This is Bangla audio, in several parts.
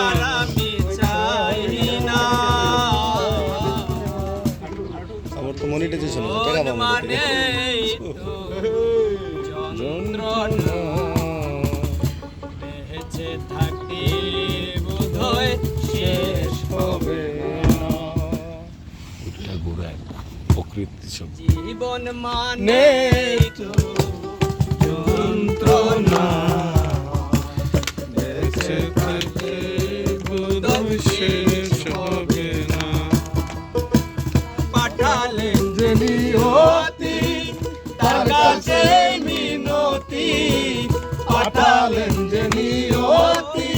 আর আমি চাই না। আমার তো মনিটাইজেশন টাকা পাবো মানে তো যন্ত্রণা, বেঁচে থাকি বোধহয় শেষ হবে না। প্রকৃতি সব জীবন মানে তো যন্ত্রণা, বেঁচে থাকি বোধহয় শেষ হবে না। পাঠালেন যে নিয়তি, তার কাছে মিনতি, পাঠালেন যে নিয়তি,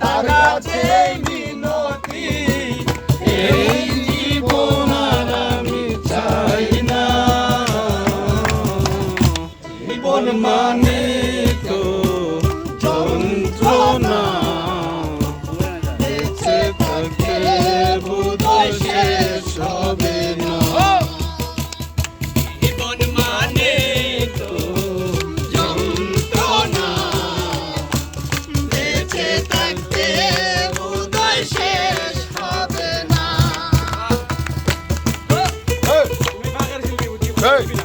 তার কাছে মিনতি। এই জীবন আর আমি চাই না। জীবন মানে তো যন্ত্রণা, বেঁচে থাকতে বোধহয় শেষ হবে না। জীবন মানে তো যন্ত্রণা, বেঁচে থাকতে বোধহয় শেষ হবে না। তুমি বাঘের শিল্পী বুঝি বুঝবি না।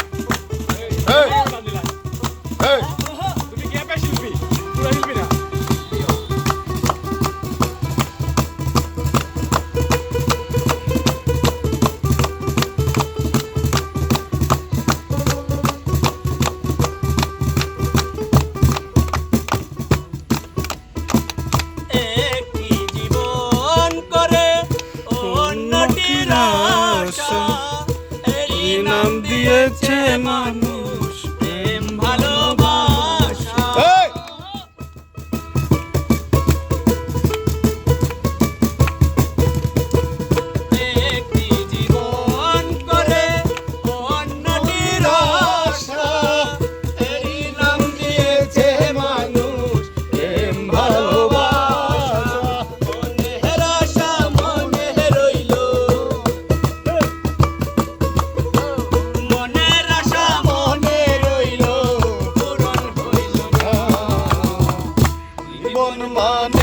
তুমি গ্যাপের শিল্পী, পুরো শিল্পী না। একটি জীবন করে অন্যটির আশা, এই নাম দিয়েছে মানুষ প্রেম ভালোবাসা। একটি জীবন করে অন্যটির আশা, এই নাম দিয়েছে মানুষ প্রেম ভালোবাসা। মনের আশা মনে রইল, মনের আশা মনে রইল, পূরণ হইল না। জীবন মানে